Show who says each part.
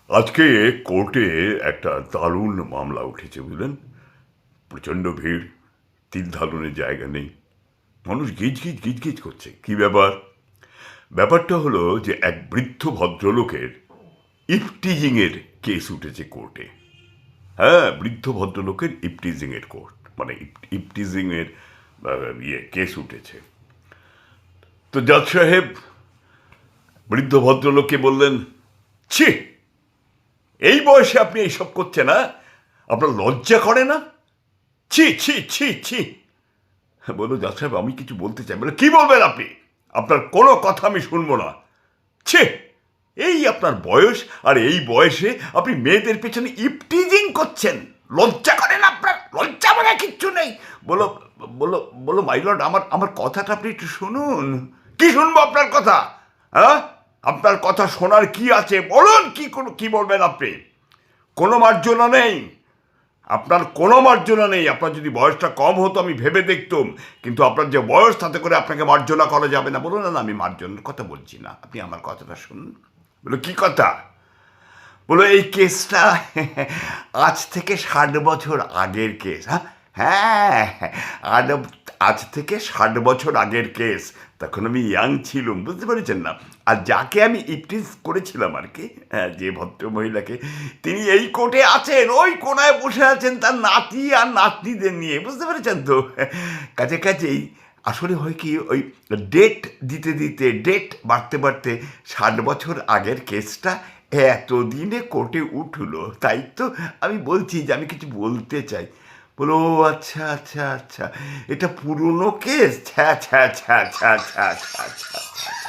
Speaker 1: আজকে কোর্টে একটা দারুণ মামলা উঠেছে বুঝলেন। প্রচণ্ড ভিড়, তিল ধারণের জায়গা নেই, মানুষ গিজ গিজ গিজ গিজ করছে। কি ব্যাপার? ব্যাপারটা হলো যে এক বৃদ্ধ ভদ্রলোকের ইফটিজিংয়ের কেস উঠেছে কোর্টে। হ্যাঁ, বৃদ্ধ ভদ্রলোকের ইফটিজিংয়ের কোর্ট, মানে ইফটিজিংয়ের কেস উঠেছে। তো জাজ সাহেব বৃদ্ধ ভদ্রলোককে বললেন, ছি, এই বয়সে আপনি এইসব করছেন না? আপনার লজ্জা করে না? ছি ছি ছি ছি। বললো, জাজ সাহেব আমি কিছু বলতে চাই। বলে, কি বলবেন আপনি? আপনার কোনো কথা আমি শুনবো না। ছি, এই আপনার বয়স, আর এই বয়সে আপনি মেয়েদের পেছনে ইপটিজিং করছেন। লজ্জা করেন আপনার? লজ্জা মানে কিচ্ছু নেই। বলো বলো বলো মাই লর্ড, আমার আমার কথাটা আপনি একটু শুনুন। কি শুনবো আপনার কথা? হ্যাঁ, আপনার কথা শোনার কি আছে বলুন। কি বলবেন আপনি? কোনো মার্জনা নেই, আপনার কোনো মার্জনা নেই। আপনার যদি বয়সটা কম হতো আমি ভেবে দেখতুম, কিন্তু আপনার যে বয়স তাতে করে আপনাকে মার্জনা করা যাবে না। বলুন না, আমি মার্জনার কথা বলছি না, আপনি আমার কথাটা শুনুন। বলো, কি কথা? বলো, এই কেসটা আজ থেকে 60 বছর আগের কেস। হ্যাঁ হ্যাঁ, আর আজ থেকে 60 বছর আগের কেস। তখন আমি ইয়াং ছিলাম, বুঝতে পেরেছেন না? আর যাকে আমি ইপটিজ করেছিলাম আর কি, হ্যাঁ, যে ভদ্র মহিলাকে, তিনি এই কোর্টে আছেন, ওই কোনায় বসে আছেন তার নাতি আর নাতনিদের নিয়ে, বুঝতে পেরেছেন তো? কাছাকাছি আসলে হয় কি, ওই ডেট দিতে দিতে, ডেট বাড়তে বাড়তে 60 বছর আগের কেসটা এতদিনে কোর্টে উঠলো। তাই তো আমি বলছি যে আমি কিছু বলতে চাই। বলো, "ও আচ্ছা আচ্ছা আচ্ছা, এটা পুরনো কেস? ছ্যা ছ্যা ছ্যা ছ্যা ছ্যা ছ্যা ছ্যা ছ্যা।"